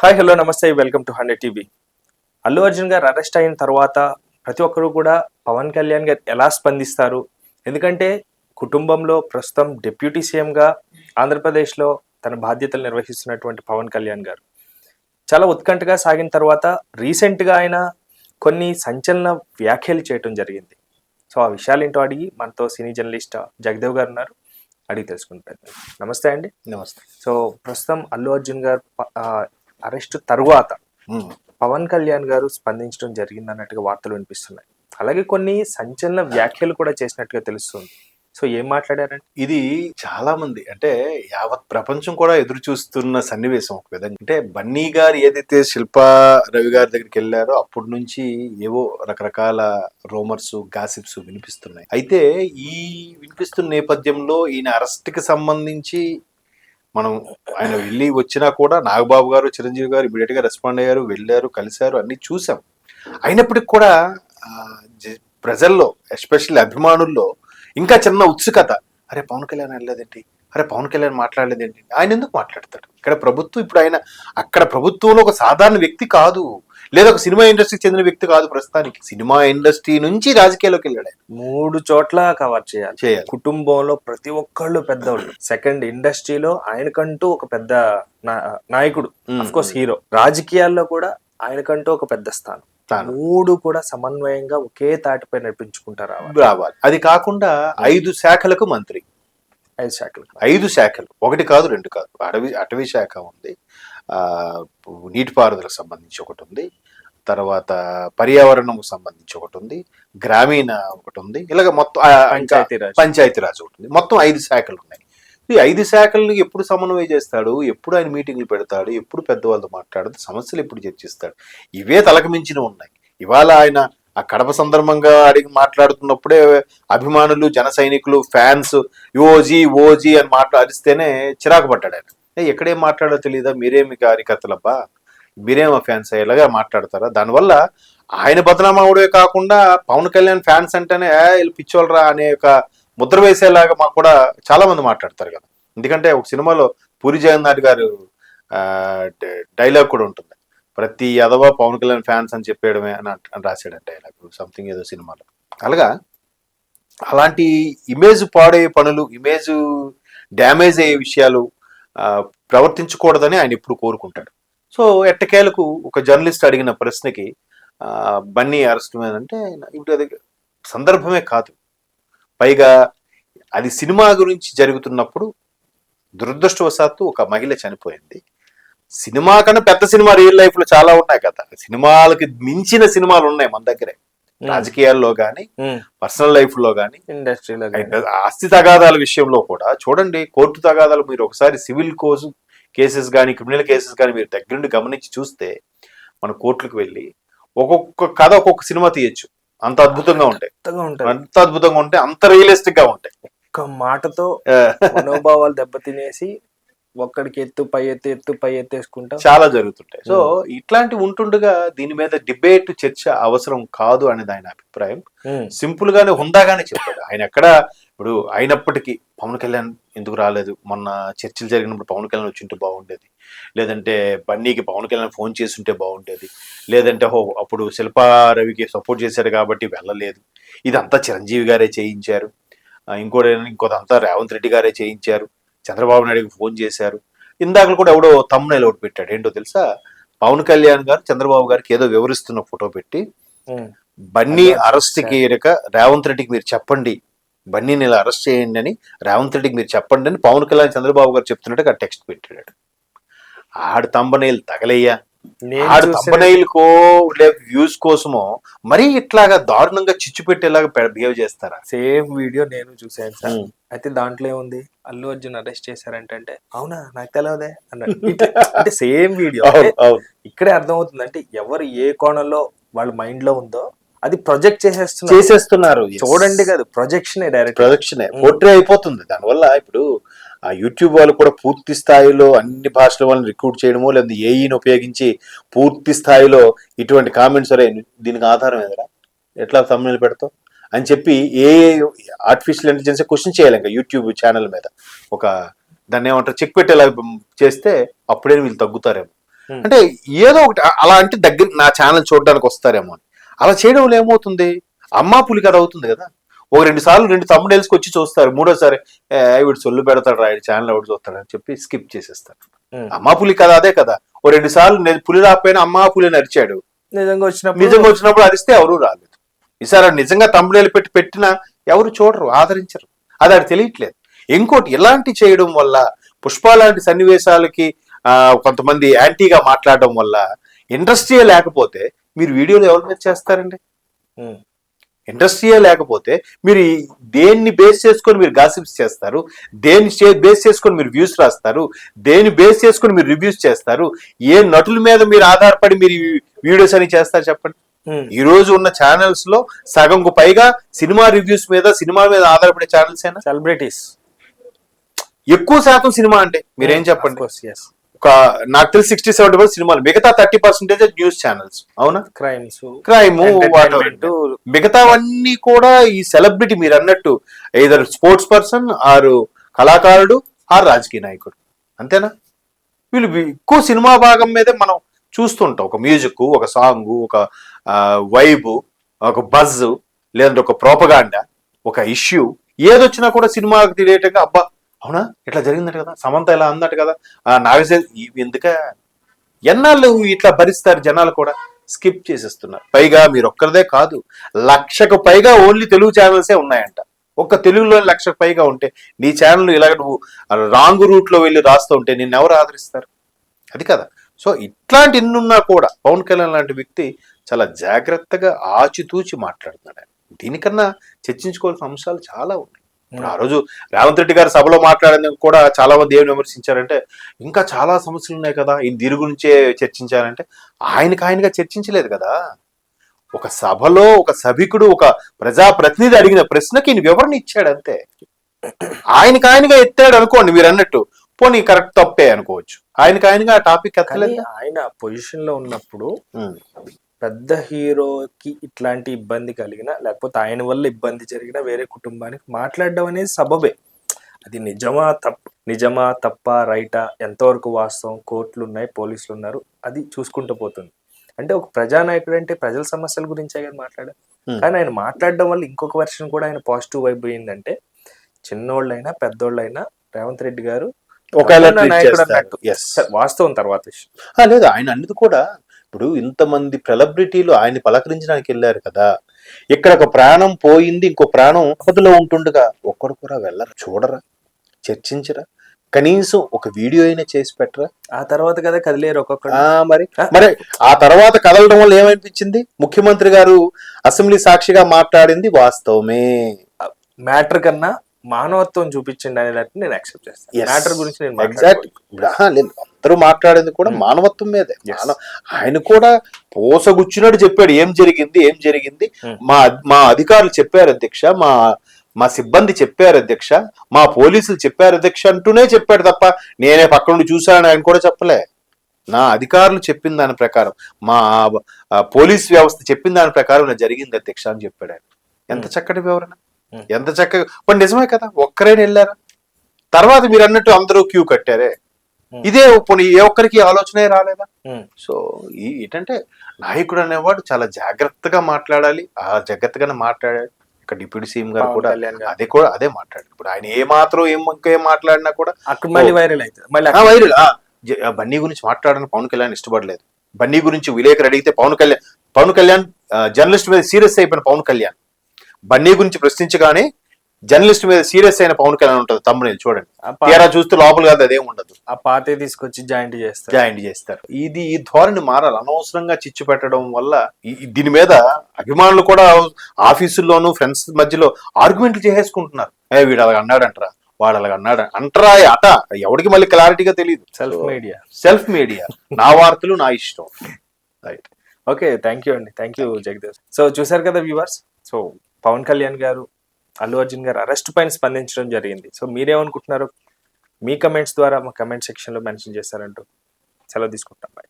Hi hello నమస్తే welcome to 100 TV. Allu Arjun గారు arrest అయిన తర్వాత ప్రతి ఒక్కరు కూడా పవన్ కళ్యాణ్ గారు ఎలా స్పందిస్తారు? ఎందుకంటే కుటుంబంలో ప్రస్తుతం డిప్యూటీ సీఎంగా ఆంధ్రప్రదేశ్లో తన బాధ్యతలు నిర్వహిస్తున్నటువంటి పవన్ కళ్యాణ్ గారు చాలా ఉత్కంఠగా సాగిన తర్వాత రీసెంట్గా ఆయన కొన్ని సంచలన వ్యాఖ్యలు చేయటం జరిగింది. సో ఆ విషయాలు ఏంటో అడిగి మనతో సినీ జర్నలిస్ట్ జగదేవ్ గారు ఉన్నారు, అడిగి తెలుసుకుంటారు. నమస్తే అండి. నమస్తే. సో ప్రస్తుతం అల్లు అర్జున్ గారు అరెస్ట్ తరువాత పవన్ కళ్యాణ్ గారు స్పందించడం జరిగింది అన్నట్టుగా వార్తలు వినిపిస్తున్నాయి. అలాగే కొన్ని సంచలన వ్యాఖ్యలు కూడా చేసినట్టుగా తెలుస్తుంది. సో ఏం మాట్లాడారంటే, ఇది చాలా మంది అంటే యావత్ ప్రపంచం కూడా ఎదురు చూస్తున్న సన్నివేశం ఒక విధంగా. అంటే బన్నీ గారు ఏదైతే శిల్పా రవి గారి దగ్గరికి వెళ్ళారో అప్పటి నుంచి ఏవో రకరకాల రూమర్స్ గాసిప్స్ వినిపిస్తున్నాయి. అయితే ఈ వినిపిస్తున్న నేపథ్యంలో ఈయన అరెస్ట్ కి సంబంధించి మనం ఆయన వెళ్ళి వచ్చినా కూడా నాగబాబు గారు చిరంజీవి గారు ఇమీడియట్ గా రెస్పాండ్ అయ్యారు, వెళ్ళారు, కలిశారు, అన్ని చూసాం. అయినప్పటికీ కూడా ప్రజల్లో ఎస్పెషల్లీ అభిమానుల్లో ఇంకా చిన్న ఉత్సుకత, అరే పవన్ కళ్యాణ్ వెళ్ళలేదేంటి, అరే పవన్ కళ్యాణ్ మాట్లాడలేదేంటి, ఆయన ఎందుకు మాట్లాడతాడు? ఇక్కడ ప్రభుత్వం, ఇప్పుడు ఆయన అక్కడ ప్రభుత్వంలో ఒక సాధారణ వ్యక్తి కాదు, లేదా ఒక సినిమా ఇండస్ట్రీకి చెందిన వ్యక్తి కాదు. ప్రస్తుతానికి సినిమా ఇండస్ట్రీ నుంచి రాజకీయాల్లోకి వెళ్ళాడు. 3 చోట్ల కవర్ చేయాలి. కుటుంబంలో ప్రతి ఒక్కళ్ళు పెద్దవాళ్ళు, సెకండ్ ఇండస్ట్రీలో ఆయనకంటూ ఒక పెద్ద నాయకుడు, అఫ్ కోర్స్ హీరో, రాజకీయాల్లో కూడా ఆయనకంటూ ఒక పెద్ద స్థానం. 3 కూడా సమన్వయంగా ఒకే తాటిపై నడిపించుకుంటారు రావాలి. అది కాకుండా 5 శాఖలకు మంత్రి, 5 శాఖలు, 1 కాదు 2 కాదు. అటవీ శాఖ ఉంది, నీటిపారుదలకు సంబంధించి ఒకటి ఉంది, తర్వాత పర్యావరణం సంబంధించి ఒకటి ఉంది, గ్రామీణ ఒకటి ఉంది, ఇలాగ మొత్తం పంచాయతీరాజ్ ఒకటి ఉంది. మొత్తం 5 శాఖలు ఉన్నాయి. ఈ 5 శాఖలను ఎప్పుడు సమన్వయం చేస్తాడు, ఎప్పుడు ఆయన మీటింగ్లు పెడతాడు, ఎప్పుడు పెద్దవాళ్ళతో మాట్లాడదు, సమస్యలు ఎప్పుడు చర్చిస్తాడు, ఇవే తలకు మించిన ఉన్నాయి. ఇవాళ ఆయన ఆ కడప సందర్భంగా అడిగి మాట్లాడుతున్నప్పుడే అభిమానులు, జన సైనికులు, ఫ్యాన్స్ ఓజీ ఓజీ అని అరిస్తేనే చిరాకు పడ్డాడు ఆయన. ఎక్కడేం మాట్లాడో తెలియదా, మీరేమి కార్యకర్తలబ్బా, మీరేమో ఫ్యాన్స్ అయ్యేలాగా మాట్లాడతారా? దానివల్ల ఆయన బదనామవుడే కాకుండా పవన్ కళ్యాణ్ ఫ్యాన్స్ అంటేనే వీళ్ళు పిచ్చోళ్ళరా అనే ఒక ముద్ర వేసేలాగా మాకు కూడా చాలా మంది మాట్లాడతారు కదా. ఎందుకంటే ఒక సినిమాలో పూరి జగన్నాథ్ గారు డైలాగ్ కూడా ఉంటుంది, ప్రతి యదవ పవన్ కళ్యాణ్ ఫ్యాన్స్ అని చెప్పేయడమే అని రాశాడు డైలాగ్ సంథింగ్ ఏదో సినిమాలో. అలాంటి ఇమేజ్ పాడయ్యే పనులు, ఇమేజ్ డ్యామేజ్ అయ్యే విషయాలు ప్రవర్తించకూడదని ఆయన ఎప్పుడు కోరుకుంటాడు. సో ఎట్టకేలకు ఒక జర్నలిస్ట్ అడిగిన ప్రశ్నకి బన్నీ అరెస్ట్ అంటే ఇప్పుడు అది సందర్భమే కాదు, పైగా అది సినిమా గురించి జరుగుతున్నప్పుడు దురదృష్టవశాత్తు ఒక మహిళ చనిపోయింది. సినిమా కన్నా పెద్ద సినిమా రియల్ లైఫ్ లో చాలా ఉన్నాయి కదా, సినిమాలకి మించిన సినిమాలు ఉన్నాయి మన దగ్గరే, రాజకీయాల్లో గానీ పర్సనల్ లైఫ్ లో గానీ ఇండస్ట్రీలో. ఆస్తి తగాదాల విషయంలో కూడా చూడండి, కోర్టు తగాదాలు మీరు ఒకసారి సివిల్ కేసెస్ కానీ క్రిమినల్ కేసెస్ కానీ మీరు దగ్గరుండి గమనించి చూస్తే మన కోర్టులకు వెళ్ళి ఒక్కొక్క కథ ఒక్కొక్క సినిమా తీయచ్చు, అంత అద్భుతంగా ఉంటాయి, అంత రియలిస్టిక్ గా ఉంటాయి. ఒక్క మాటతో మనోభావాలు దెబ్బతినేసి ఒక్కడికి ఎత్తు పై ఎత్తేసుకుంటా చాలా జరుగుతుంటాయి. సో ఇట్లాంటివి ఉంటుండగా దీని మీద డిబేట్, చర్చ అవసరం కాదు అనేది ఆయన అభిప్రాయం. సింపుల్ గానే హుందాగానే చెప్పాడు ఆయన. ఎక్కడ ఇప్పుడు అయినప్పటికీ పవన్ కళ్యాణ్ ఎందుకు రాలేదు, మొన్న చర్చలు జరిగినప్పుడు పవన్ కళ్యాణ్ వచ్చింటే బాగుండేది, లేదంటే బన్నీకి పవన్ కళ్యాణ్ ఫోన్ చేస్తుంటే బాగుండేది, లేదంటే అప్పుడు శిల్పా రవికి సపోర్ట్ చేశారు కాబట్టి వెళ్ళలేదు, ఇదంతా చిరంజీవి గారే చేయించారు, ఇంకోదంతా రేవంత్ రెడ్డి గారే చేయించారు, చంద్రబాబు నాయుడుకి ఫోన్ చేశారు. ఇందాక కూడా ఎవడో తమ్మునేల్ ఒకటి పెట్టాడు, ఏంటో తెలుసా, పవన్ కళ్యాణ్ గారు చంద్రబాబు గారికి ఏదో వివరిస్తున్న ఫోటో పెట్టి, బన్నీ అరెస్ట్ కి రేవంత్ రెడ్డికి మీరు చెప్పండి, బన్నీని ఇలా అరెస్ట్ చేయండి అని రేవంత్ రెడ్డికి మీరు చెప్పండి అని పవన్ కళ్యాణ్ చంద్రబాబు గారు చెప్తున్నట్టుగా టెక్స్ట్ పెట్టాడు. ఆడు తంబనైల్ తగలయ్యా, ఆడు తంబనైల్ కో వ్యూస్ కోసమో మరీ ఇట్లాగా దారుణంగా చిచ్చు పెట్టేలాగా బిహేవ్ చేస్తారా? సేమ్ వీడియో నేను చూసాను సార్. అయితే దాంట్లో ఏముంది, అల్లు అర్జున్ అరెస్ట్ చేశారంటే అవునా నాకు తెలియదే అన్నట్టు, అంటే సేమ్ వీడియో. ఇక్కడే అర్థమవుతుంది అంటే ఎవరు ఏ కోణంలో వాళ్ళ మైండ్ లో ఉందో అది ప్రొజెక్ట్ చేసేస్తున్నారు. చూడండి కదా, ప్రొజెక్షనే, డైరెక్ట్ ప్రొజెక్షనే పోర్ట్రే అయిపోతుంది. దానివల్ల ఇప్పుడు ఆ యూట్యూబ్ వాళ్ళు కూడా పూర్తి స్థాయిలో అన్ని భాషల వాళ్ళని రిక్రూట్ చేయడమో, లేదా ఏఈని ఉపయోగించి పూర్తి స్థాయిలో ఇటువంటి కామెంట్స్ అరే దీనికి ఆధారం ఏదరా, ఎట్లా తమ్ముళ్ళు పెడతావు అని చెప్పి ఏ ఆర్టిఫిషియల్ ఇంటెలిజెన్స్ క్వశ్చన్ చేయాలి ఇంకా యూట్యూబ్ ఛానల్ మీద. ఒక దాన్ని ఏమంటారు, చెక్ పెట్టేలా చేస్తే అప్పుడే వీళ్ళు తగ్గుతారేమో. అంటే ఏదో ఒకటి అలా అంటే దగ్గర నా ఛానల్ చూడడానికి వస్తారేమో అని. అలా చేయడం వల్ల ఏమవుతుంది, అమ్మా పులి కథ అవుతుంది కదా. ఒక 2 సార్లు 2 తమ్ముడేల్స్కి వచ్చి చూస్తారు, మూడోసారి వీడు సొల్లు పెడతాడు రా, ఛానల్ ఎవడు చూస్తాడు అని చెప్పి స్కిప్ చేసేస్తారు. అమ్మా పులి కథ అదే కదా. ఓ 2 సార్లు పులి రాకపోయినా అమ్మా పులి నరిచాడు, నిజంగా వచ్చినప్పుడు అరిస్తే ఎవరు రాలేదు. ఈసారి నిజంగా తమ్ముడేలు పెట్టినా ఎవరు చూడరు, ఆదరించరు. అది అది తెలియట్లేదు. ఇంకోటి ఇలాంటి చేయడం వల్ల, పుష్ప లాంటి సన్నివేశాలకి కొంతమంది యాంటీగా మాట్లాడడం వల్ల ఇండస్ట్రీయే లేకపోతే మీరు వీడియోలు ఎవరి మీద చేస్తారండి? ఇండస్ట్రీయే లేకపోతే మీరు దేన్ని బేస్ చేసుకొని మీరు గాసిప్స్ చేస్తారు, దేన్ని బేస్ చేసుకొని మీరు వ్యూస్ రాస్తారు, దేన్ని బేస్ చేసుకొని మీరు రివ్యూస్ చేస్తారు, ఏ నటుల మీద మీరు ఆధారపడి మీరు వీడియోస్ అని చేస్తారు చెప్పండి. ఈ రోజు ఉన్న ఛానల్స్ లో సగంకు పైగా సినిమా రివ్యూస్ మీద, సినిమా మీద ఆధారపడే ఛానల్స్ అయినా, సెలబ్రిటీస్ ఎక్కువ శాతం సినిమా అంటే మీరేం చెప్పండి. ఒక నాకు తెలిసి 60-70% సినిమాలు, మిగతా 30% న్యూస్ ఛానల్స్. అవునా? క్రైమ్ మిగతావన్నీ కూడా ఈ సెలబ్రిటీ మీరు అన్నట్టు ఏదర్ స్పోర్ట్స్ పర్సన్ ఆరు కళాకారుడు ఆరు రాజకీయ నాయకుడు, అంతేనా? వీళ్ళు ఎక్కువ సినిమా భాగం మీదే మనం చూస్తుంటాం. ఒక మ్యూజిక్, ఒక సాంగ్, ఒక వైబ్, ఒక బజ్, లేదంటే ఒక ప్రోపగాండా, ఒక ఇష్యూ ఏదొచ్చినా కూడా సినిమాకి రిలేటెడ్గా అబ్బా అవునా ఇట్లా జరిగిందట కదా, సమంత ఇలా అందట కదా, నాగసేన్ ఎందుక ఎన్నాళ్ళు ఇట్లా భరిస్తారు జనాలు కూడా స్కిప్ చేసేస్తున్నారు. పైగా మీరు ఒక్కరిదే కాదు, 1,00,000కు పైగా ఓన్లీ తెలుగు ఛానల్సే ఉన్నాయంట. ఒక్క తెలుగులో 1,00,000కు పైగా ఉంటే నీ ఛానల్ ఇలాగ నువ్వు రాంగ్ రూట్ లో వెళ్ళి రాస్తూ ఉంటే నిన్ను ఎవరు ఆదరిస్తారు? అది కదా. సో ఇట్లాంటి ఎన్నున్నా కూడా పవన్ కళ్యాణ్ లాంటి వ్యక్తి చాలా జాగ్రత్తగా ఆచితూచి మాట్లాడుతున్నాడు. దీనికన్నా చర్చించుకోవాల్సిన అంశాలు చాలా ఉన్నాయి. ఆ రోజు రేవంత్ రెడ్డి గారు సభలో మాట్లాడేందుకు కూడా చాలా మంది ఏమి విమర్శించారంటే, ఇంకా చాలా సమస్యలు ఉన్నాయి కదా, ఈ దీని గురించే చర్చించారంటే ఆయనగా చర్చించలేదు కదా. ఒక సభలో ఒక సభికుడు, ఒక ప్రజాప్రతినిధి అడిగిన ప్రశ్నకి ఈయన వివరణ ఇచ్చాడు అంతే. ఆయనగా ఎత్తాడు అనుకోండి మీరు అన్నట్టు, పోనీ కరెక్ట్ తప్పే అనుకోవచ్చు. ఆయనగా ఆ టాపిక్ ఎత్తలేదు. ఆయన పొజిషన్ లో ఉన్నప్పుడు పెద్ద హీరోకి ఇట్లాంటి ఇబ్బంది కలిగిన, లేకపోతే ఆయన వల్ల ఇబ్బంది జరిగిన వేరే కుటుంబానికి మాట్లాడడం అనేది సబబే. అది నిజమా తప్ప రైటా, ఎంతవరకు వాస్తవం, కోర్టులు ఉన్నాయి, పోలీసులు ఉన్నారు, అది చూసుకుంటూ పోతుంది. అంటే ఒక ప్రజానాయకుడు అంటే ప్రజల సమస్యల గురించే కదా మాట్లాడారు. కానీ ఆయన మాట్లాడడం వల్ల ఇంకొక వెర్షన్ కూడా ఆయన పాజిటివ్ వైబ్ అయిందంటే, చిన్నోళ్ళైనా పెద్దోళ్ళైనా రేవంత్ రెడ్డి గారు వాస్తవం తర్వాత లేదు. ఆయన అన్నది కూడా ఇప్పుడు ఇంతమంది సెలబ్రిటీలు ఆయన పలకరించడానికి వెళ్ళారు కదా, ఇక్కడ ఒక ప్రాణం పోయింది, ఇంకో ప్రాణం ఆపదలో ఉంటుండగా ఒక్కడు కూడా వెళ్ళరు, చూడరా, చర్చించరా, కనీసం ఒక వీడియో అయినా చేసి పెట్టరా. ఆ తర్వాత కదా కదిలేరు ఒక్కొక్కరు. మరి ఆ తర్వాత కదలడం వల్ల ఏమనిపించింది, ముఖ్యమంత్రి గారు అసెంబ్లీ సాక్షిగా మాట్లాడింది వాస్తవమే, మ్యాటర్ కన్నా మానవత్వం చూపించండి అనేటట్టు నేను యాక్సెప్ట్ చేస్తాను. మ్యాటర్ గురించి నేను లేదు, అందరూ మాట్లాడేది కూడా మానవత్వం మీదే. ఆయన కూడా పోసగుచ్చినట్టు చెప్పాడు, ఏం జరిగింది మా అధికారులు చెప్పారు అధ్యక్ష, మా సిబ్బంది చెప్పారు అధ్యక్ష, మా పోలీసులు చెప్పారు అధ్యక్ష అంటూనే చెప్పాడు తప్ప నేనే పక్క నుండి చూశాను ఆయన కూడా చెప్పలే. నా అధికారులు చెప్పిన దాని ప్రకారం, మా పోలీస్ వ్యవస్థ చెప్పిన దాని ప్రకారం జరిగింది అధ్యక్ష అని చెప్పాడు ఆయన. ఎంత చక్కటి వివరణ, ఎంత చక్కగా. మరి నిజమే కదా, ఒక్కరైనా వెళ్ళారా? తర్వాత మీరు అన్నట్టు అందరూ క్యూ కట్టారే, ఇదే పోనీ ఏ ఒక్కరికి ఆలోచనే రాలేదా? సో ఏంటంటే నాయకుడు అనేవాడు చాలా జాగ్రత్తగా మాట్లాడాలి. ఆ జాగ్రత్తగానే మాట్లాడాడు. ఇక్కడ డిప్యూటీ సీఎం గారు కూడా అదే మాట్లాడారు. ఇప్పుడు ఆయన ఏ మాత్రం ఏం మాట్లాడినా కూడా అక్కడ మళ్ళీ వైరల్ అవుతుంది. వైరల్ బన్నీ గురించి మాట్లాడడానికి పవన్ కళ్యాణ్ ఇష్టపడలేదు. బన్నీ గురించి విలేకరు అడిగితే పవన్ కళ్యాణ్ జర్నలిస్ట్ మీద సీరియస్ అయిపోయిన పవన్ కళ్యాణ్ బన్నీ గురించి ప్రశ్నించగానే జర్నలిస్ట్ మీద సీరియస్ అయిన పవన్ కళ్యాణ్ ఉంటుంది తమ్ముడు చూడండి. తీరా చూస్తే లోపల కాదు అదేం ఉండదు, ఆ పాతే తీసుకొచ్చి జాయింట్ చేస్తారు. ఇది ఈ ధోరణి మారాలి. అనవసరంగా చిచ్చు పెట్టడం వల్ల దీని మీద అభిమానులు కూడా ఆఫీసుల్లోనూ ఫ్రెండ్స్ మధ్యలో ఆర్గ్యుమెంట్లు చేసేసుకుంటున్నారు. వీడు అలాగ అన్నాడంటరా, వాడు అలాగ అన్నాడు అంటరా అట, ఎవరికి మళ్ళీ క్లారిటీగా తెలియదు. సెల్ఫ్ మీడియా నా వార్తలు నా ఇష్టం. రైట్, ఓకే, థ్యాంక్ యూ అండి, థ్యాంక్ యూ జగదేవ్. సో చూసారు కదా వ్యూవర్స్, సో పవన్ కళ్యాణ్ గారు అల్లు అర్జున్ గారు అరెస్ట్ పైన స్పందించడం జరిగింది. సో మీరేమనుకుంటున్నారు? మీ కమెంట్స్ ద్వారా మా కమెంట్ సెక్షన్లో మెన్షన్ చేస్తారంటూ సెలవు తీసుకుంటాం. బాయ్.